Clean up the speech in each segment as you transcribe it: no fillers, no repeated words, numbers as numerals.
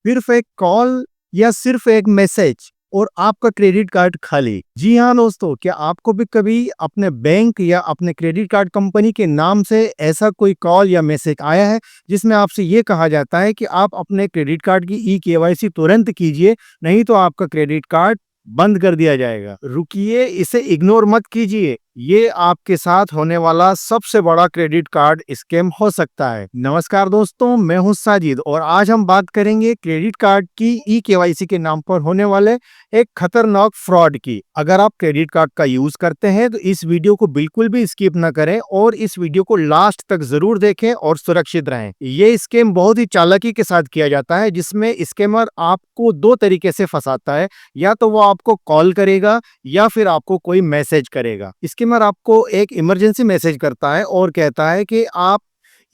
सिर्फ एक कॉल या सिर्फ एक मैसेज और आपका क्रेडिट कार्ड खाली। जी हाँ दोस्तों, क्या आपको भी कभी अपने बैंक या अपने क्रेडिट कार्ड कंपनी के नाम से ऐसा कोई कॉल या मैसेज आया है जिसमें आपसे ये कहा जाता है कि आप अपने क्रेडिट कार्ड की ई केवाईसी तुरंत कीजिए, नहीं तो आपका क्रेडिट कार्ड बंद कर दिया जाएगा। रुकिए, इसे इग्नोर मत कीजिए, ये आपके साथ होने वाला सबसे बड़ा क्रेडिट कार्ड स्कैम हो सकता है। नमस्कार दोस्तों, मैं हूं साजिद और आज हम बात करेंगे क्रेडिट कार्ड की ई केवाईसी के नाम पर होने वाले एक खतरनाक फ्रॉड की। अगर आप क्रेडिट कार्ड का यूज करते हैं तो इस वीडियो को बिल्कुल भी स्किप ना करें और इस वीडियो को लास्ट तक जरूर देखें और सुरक्षित रहें। ये स्कैम बहुत ही चालाकी के साथ किया जाता है, जिसमें स्कैमर आपको दो तरीके से फंसाता है। या तो वो आपको कॉल करेगा या फिर आपको कोई मैसेज करेगा। स्कैमर आपको एक इमरजेंसी मैसेज करता है और कहता है कि आप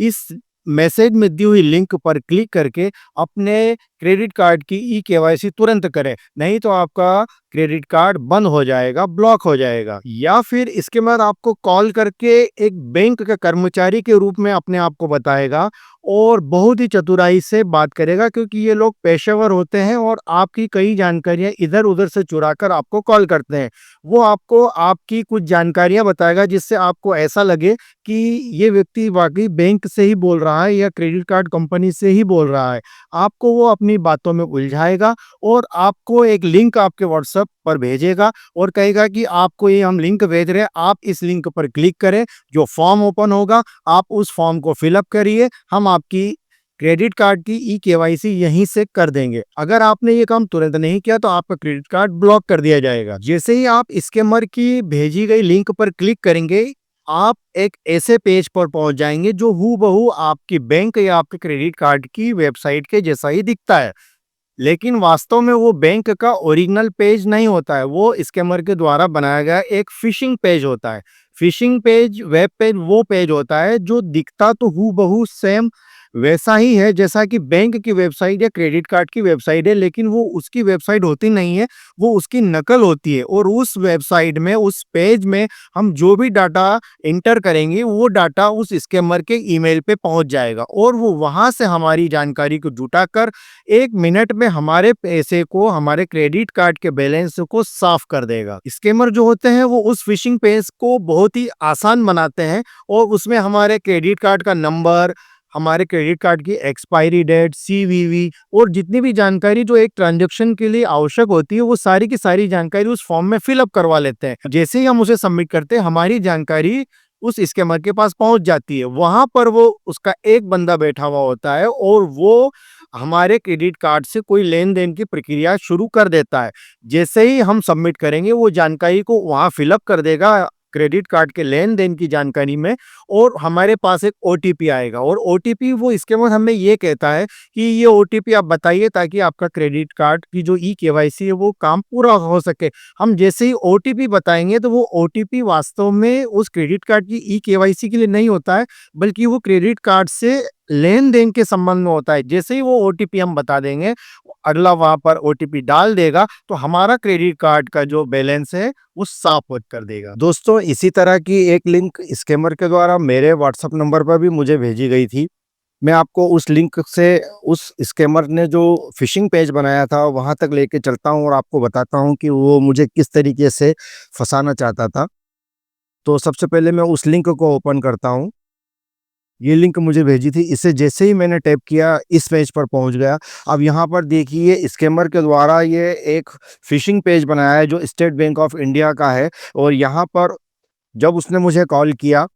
इस मैसेज में दी हुई लिंक पर क्लिक करके अपने क्रेडिट कार्ड की ई केवाईसी तुरंत करें, नहीं तो आपका क्रेडिट कार्ड बंद हो जाएगा, ब्लॉक हो जाएगा। या फिर इसके बाद आपको कॉल करके एक बैंक के कर्मचारी के रूप में अपने आप को बताएगा और बहुत ही चतुराई से बात करेगा, क्योंकि ये लोग पेशेवर होते हैं और आपकी कई जानकारियां इधर उधर से चुरा कर आपको कॉल करते हैं। वो आपको आपकी कुछ जानकारियां बताएगा जिससे आपको ऐसा लगे कि ये व्यक्ति वाकई बैंक से ही बोल रहा है या क्रेडिट कार्ड कंपनी से ही बोल रहा है। आपको वो अपनी बातों में उलझाएगा और आपको एक लिंक आपके व्हाट्सएप पर भेजेगा और कहेगा कि आपको ये हम लिंक भेज रहे हैं, आप इस लिंक पर क्लिक करें, जो फॉर्म ओपन होगा आप उस फॉर्म को फिलअप करिए, हम आपकी क्रेडिट कार्ड की ई केवाईसी यहीं से कर देंगे। अगर आपने ये काम तुरंत नहीं किया तो आपका क्रेडिट कार्ड ब्लॉक कर दिया जाएगा। जैसे ही आप स्कैमर की भेजी गई लिंक पर क्लिक करेंगे, आप एक ऐसे पेज पर पहुंच जाएंगे जो हूबहू आपकी बैंक या आपके क्रेडिट कार्ड की वेबसाइट के जैसा ही दिखता है। लेकिन वास्तव में वो बैंक का ओरिजिनल पेज नहीं होता है, वो स्कैमर के द्वारा बनाया गया एक फिशिंग पेज होता है। फिशिंग पेज, वेब पेज वो पेज होता है जो दिखता तो हूबहू सेम वैसा ही है जैसा कि बैंक की वेबसाइट या क्रेडिट कार्ड की वेबसाइट है, लेकिन वो उसकी वेबसाइट होती नहीं है, वो उसकी नकल होती है। और उस वेबसाइट में, उस पेज में हम जो भी डाटा इंटर करेंगे वो डाटा उस स्कैमर के ईमेल पे पहुंच जाएगा और वो वहां से हमारी जानकारी को जुटा कर 1 मिनट में हमारे पैसे को, हमारे क्रेडिट कार्ड के बैलेंस को साफ कर देगा। स्कैमर जो होते हैं वो उस फिशिंग पेज को बहुत ही आसान बनाते हैं और उसमें हमारे क्रेडिट कार्ड का नंबर, हमारे क्रेडिट कार्ड की एक्सपायरी डेट, सीवीवी और जितनी भी जानकारी जो एक ट्रांजैक्शन के लिए आवश्यक होती है, वो सारी की सारी जानकारी उस फॉर्म में फिलअप करवा लेते हैं। जैसे ही हम उसे सबमिट करते हैं, हमारी जानकारी उस स्कैमर के पास पहुंच जाती है। वहां पर वो उसका एक बंदा बैठा हुआ होता है और वो हमारे क्रेडिट कार्ड से कोई लेन देन की प्रक्रिया शुरू कर देता है। जैसे ही हम सबमिट करेंगे, वो जानकारी को वहां फिलअप कर देगा क्रेडिट कार्ड के लेन देन की जानकारी में, और हमारे पास एक ओटीपी आएगा और ओटीपी वो इसके बाद हमें ये कहता है कि ये ओटीपी आप बताइए ताकि आपका क्रेडिट कार्ड की जो ई केवाईसी है वो काम पूरा हो सके। हम जैसे ही ओटीपी बताएंगे तो वो ओटीपी वास्तव में उस क्रेडिट कार्ड की ई केवाईसी के लिए नहीं होता है, बल्कि वो क्रेडिट कार्ड से लेन देन के संबंध में होता है। जैसे ही वो ओटीपी हम बता देंगे, अगला वहां पर ओटीपी डाल देगा तो हमारा क्रेडिट कार्ड का जो बैलेंस है वो साफ कर देगा। दोस्तों, इसी तरह की एक लिंक स्कैमर के द्वारा मेरे व्हाट्सएप नंबर पर भी मुझे भेजी गई थी। मैं आपको उस लिंक से, उस स्कैमर ने जो फिशिंग पेज बनाया था वहां तक लेके चलता हूं और आपको बताता हूं कि वो मुझे किस तरीके से फंसाना चाहता था। तो सबसे पहले मैं उस लिंक को ओपन करता हूं। ये लिंक मुझे भेजी थी, इसे जैसे ही मैंने टैप किया इस पेज पर पहुंच गया। अब यहाँ पर देखिए, स्कैमर के द्वारा ये एक फिशिंग पेज बनाया है जो स्टेट बैंक ऑफ इंडिया का है। और यहाँ पर जब उसने मुझे कॉल किया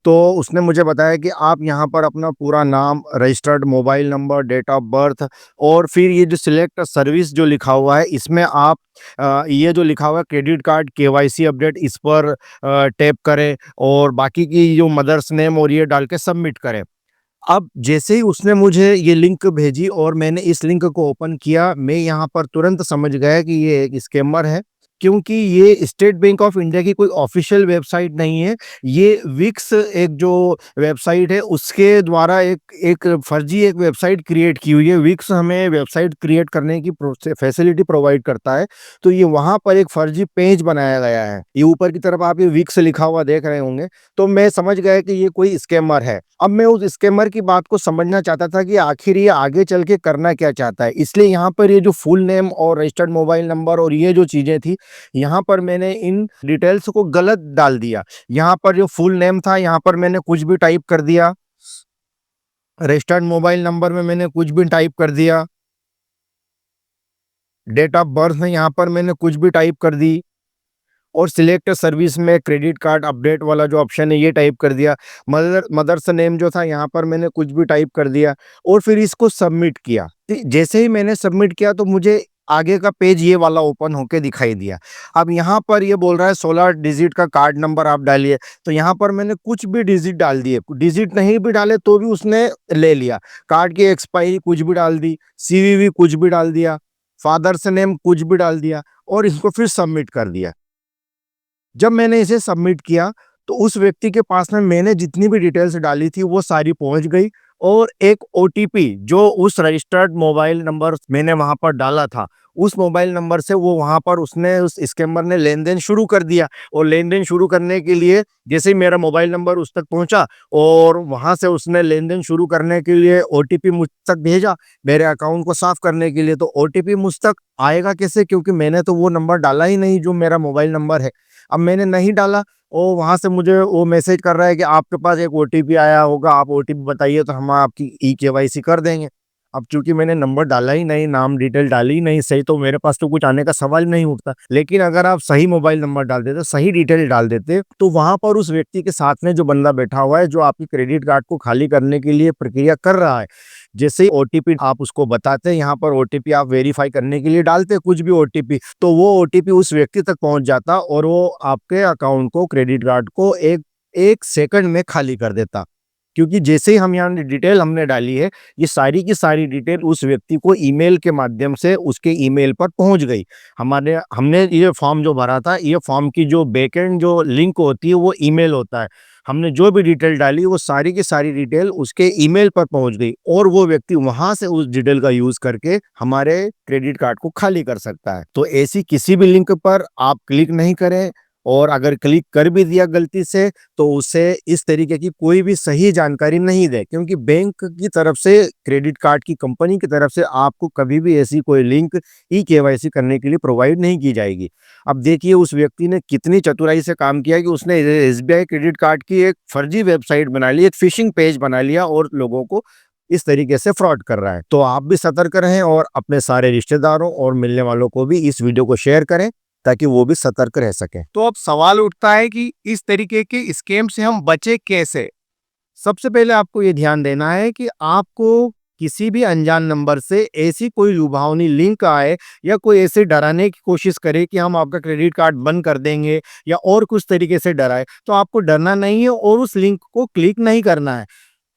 तो उसने मुझे बताया कि आप यहाँ पर अपना पूरा नाम, registered mobile number, date of birth और फिर ये जो सिलेक्ट सर्विस जो लिखा हुआ है इसमें आप ये जो लिखा हुआ है क्रेडिट कार्ड केवाईसी अपडेट, इस पर टैप करें और बाकी की जो मदर्स नेम और ये डाल के सबमिट करें। अब जैसे ही उसने मुझे ये लिंक भेजी और मैंने इस लिंक को ओपन किया, मैं यहाँ पर तुरंत समझ गया कि ये एक स्कैमर है। क्योंकि ये स्टेट बैंक ऑफ इंडिया की कोई ऑफिशियल वेबसाइट नहीं है। ये विक्स एक जो वेबसाइट है उसके द्वारा एक एक फर्जी एक वेबसाइट क्रिएट की हुई है। विक्स हमें वेबसाइट क्रिएट करने की फैसिलिटी प्रोवाइड करता है। तो ये वहाँ पर एक फर्जी पेज बनाया गया है। ये ऊपर की तरफ आप ये विक्स लिखा हुआ देख रहे होंगे। तो मैं समझ गया कि ये कोई स्कैमर है। अब मैं उस स्कैमर की बात को समझना चाहता था कि आखिर ये आगे चल के करना क्या चाहता है। इसलिए यहाँ पर ये जो फुल नेम और रजिस्टर्ड मोबाइल नंबर और ये जो चीज़ें थी, यहाँ पर मैंने इन डिटेल्स को गलत डाल दिया। यहाँ पर जो फुल नेम था, यहाँ पर मैंने कुछ भी टाइप कर दिया। रजिस्टर्ड मोबाइल नंबर में मैंने कुछ भी टाइप कर दिया। डेट ऑफ बर्थ में यहाँ पर मैंने कुछ भी टाइप कर दी। और सिलेक्ट सर्विस में क्रेडिट कार्ड अपडेट वाला जो ऑप्शन है ये टाइप कर दिया। मदर्स नेम जो था यहाँ पर मैंने कुछ भी टाइप कर दिया और फिर इसको सबमिट किया। जैसे ही मैंने सबमिट किया तो मुझे आगे का पेज ये वाला ओपन होके दिखाई दिया। अब यहाँ पर ये बोल रहा है 16 डिजिट का कार्ड नंबर आप डालिए। तो यहाँ पर मैंने कुछ भी डिजिट डाल दिए, डिजिट नहीं भी डाले तो भी उसने ले लिया। कार्ड की एक्सपायरी कुछ भी डाल दी, सीवीवी कुछ भी डाल दिया, फादर्स नेम कुछ भी डाल दिया और इसको फिर सबमिट कर दिया। जब मैंने इसे सबमिट किया तो उस व्यक्ति के पास में मैंने जितनी भी डिटेल्स डाली थी वो सारी पहुंच गई और एक ओटीपी जो उस रजिस्टर्ड मोबाइल नंबर मैंने वहां पर डाला था, उस मोबाइल नंबर से वो वहां पर उसने उस स्कैमर ने लेन देन शुरू कर दिया। और लेन देन शुरू करने के लिए जैसे ही मेरा मोबाइल नंबर उस तक पहुंचा और वहां से उसने लेन देन शुरू करने के लिए ओटीपी मुझ तक भेजा मेरे अकाउंट को साफ करने के लिए। तो ओटीपी मुझ तक आएगा कैसे, क्योंकि मैंने तो वो नंबर डाला ही नहीं जो मेरा मोबाइल नंबर है। अब मैंने नहीं डाला और वहां से मुझे वो मैसेज कर रहा है कि आपके पास एक ओटीपी आया होगा, आप ओटीपी बताइए तो हम आपकी ई-केवाईसी कर देंगे। अब चूंकि मैंने नंबर डाला ही नहीं, नाम डिटेल डाली ही नहीं सही, तो मेरे पास तो कुछ आने का सवाल नहीं उठता। लेकिन अगर आप सही मोबाइल नंबर डाल देते, सही डिटेल डाल देते, तो वहां पर उस व्यक्ति के साथ में जो बंदा बैठा हुआ है जो आपकी क्रेडिट कार्ड को खाली करने के लिए प्रक्रिया कर रहा है, जैसे ही ओटीपी आप उसको बताते हैं, यहाँ पर ओटीपी आप वेरीफाई करने के लिए डालते कुछ भी ओटीपी, तो वो ओटीपी उस व्यक्ति तक पहुंच जाता और वो आपके अकाउंट को, क्रेडिट कार्ड को एक एक सेकंड में खाली कर देता। क्योंकि जैसे ही हम यहाँ डिटेल हमने डाली है, ये सारी की सारी डिटेल उस व्यक्ति को ईमेल के माध्यम से उसके ईमेल पर पहुंच गई। हमने ये फॉर्म जो भरा था, ये फॉर्म की जो बैकएंड जो लिंक होती है वो ईमेल होता है। हमने जो भी डिटेल डाली वो सारी की सारी डिटेल उसके ईमेल पर पहुंच गई और वो व्यक्ति वहां से उस डिटेल का यूज करके हमारे क्रेडिट कार्ड को खाली कर सकता है। तो ऐसी किसी भी लिंक पर आप क्लिक नहीं करें और अगर क्लिक कर भी दिया गलती से तो उसे इस तरीके की कोई भी सही जानकारी नहीं दे, क्योंकि बैंक की तरफ से, क्रेडिट कार्ड की कंपनी की तरफ से आपको कभी भी ऐसी कोई लिंक ई-केवाईसी करने के लिए प्रोवाइड नहीं की जाएगी। अब देखिए उस व्यक्ति ने कितनी चतुराई से काम किया कि उसने एसबीआई क्रेडिट कार्ड की एक फर्जी वेबसाइट बना ली, एक फिशिंग पेज बना लिया और लोगों को इस तरीके से फ्रॉड कर रहा है। तो आप भी सतर्क रहें और अपने सारे रिश्तेदारों और मिलने वालों को भी इस वीडियो को शेयर करें ताकि वो भी सतर्क रह सकें। तो अब सवाल उठता है कि इस तरीके के स्कैम से हम बचे कैसे? सबसे पहले आपको ये ध्यान देना है कि आपको किसी भी अनजान नंबर से ऐसी कोई लुभावनी लिंक आए या कोई ऐसे डराने की कोशिश करे कि हम आपका क्रेडिट कार्ड बंद कर देंगे या और कुछ तरीके से डराए, तो आपको डरना नहीं है और उस लिंक को क्लिक नहीं करना है।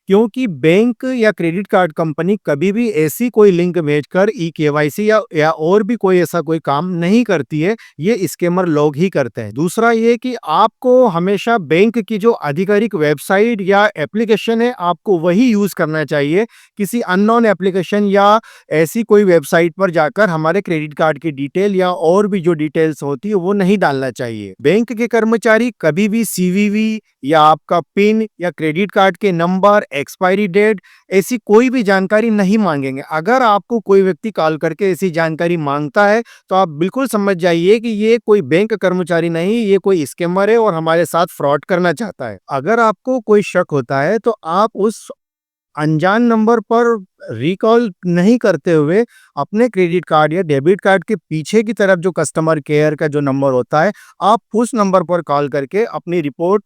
क्योंकि बैंक या क्रेडिट कार्ड कंपनी कभी भी ऐसी कोई लिंक भेजकर ई-केवाईसी या और भी कोई ऐसा कोई काम नहीं करती है। ये स्कैमर लोग ही करते हैं। दूसरा ये कि आपको हमेशा बैंक की जो आधिकारिक वेबसाइट या एप्लीकेशन है आपको वही यूज करना चाहिए। किसी अननोन एप्लीकेशन या ऐसी कोई वेबसाइट पर जाकर हमारे क्रेडिट कार्ड की डिटेल या और भी जो डिटेल्स होती है वो नहीं डालना चाहिए। बैंक के कर्मचारी कभी भी सीवीवी या आपका पिन या क्रेडिट कार्ड के नंबर, एक्सपायरी डेट, ऐसी कोई भी जानकारी नहीं मांगेंगे। अगर आपको कोई व्यक्ति कॉल करके ऐसी जानकारी मांगता है तो आप बिल्कुल समझ जाइए कि ये कोई बैंक कर्मचारी नहीं, ये कोई स्कैमर है और हमारे साथ फ्रॉड करना चाहता है। अगर आपको कोई शक होता है तो आप उस अनजान नंबर पर रिकॉल नहीं करते हुए अपने क्रेडिट कार्ड या डेबिट कार्ड के पीछे की तरफ जो कस्टमर केयर का जो नंबर होता है, आप उस नंबर पर कॉल करके अपनी रिपोर्ट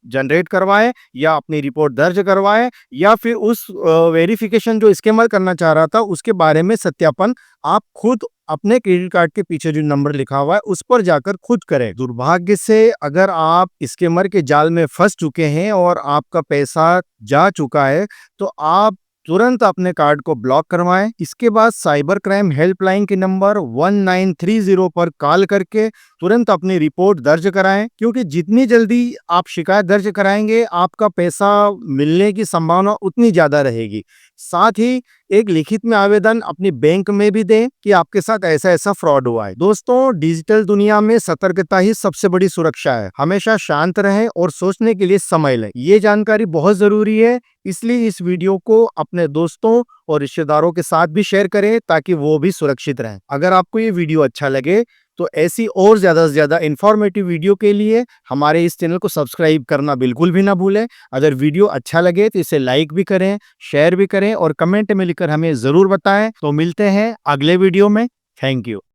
जनरेट करवाएं या अपनी रिपोर्ट दर्ज करवाएं या फिर उस वेरिफिकेशन जो स्कैमर करना चाह रहा था उसके बारे में सत्यापन आप खुद अपने क्रेडिट कार्ड के पीछे जो नंबर लिखा हुआ है उस पर जाकर खुद करें। दुर्भाग्य से अगर आप स्कैमर के जाल में फंस चुके हैं और आपका पैसा जा चुका है तो आप तुरंत अपने कार्ड को ब्लॉक करवाएं। इसके बाद साइबर क्राइम हेल्पलाइन के नंबर 1930 पर कॉल करके तुरंत अपनी रिपोर्ट दर्ज कराएं, क्योंकि जितनी जल्दी आप शिकायत दर्ज कराएंगे आपका पैसा मिलने की संभावना उतनी ज्यादा रहेगी। साथ ही एक लिखित में आवेदन अपनी बैंक में भी दें कि आपके साथ ऐसा ऐसा फ्रॉड हुआ है। दोस्तों, डिजिटल दुनिया में सतर्कता ही सबसे बड़ी सुरक्षा है। हमेशा शांत रहें और सोचने के लिए समय लें। ये जानकारी बहुत जरूरी है, इसलिए इस वीडियो को अपने दोस्तों और रिश्तेदारों के साथ भी शेयर करें ताकि वो भी सुरक्षित रहें। अगर आपको ये वीडियो अच्छा लगे तो ऐसी और ज्यादा से ज्यादा इंफॉर्मेटिव वीडियो के लिए हमारे इस चैनल को सब्सक्राइब करना बिल्कुल भी ना भूलें। अगर वीडियो अच्छा लगे तो इसे लाइक भी करें, शेयर भी करें और कमेंट में लिखकर हमें जरूर बताएं। तो मिलते हैं अगले वीडियो में। Thank you.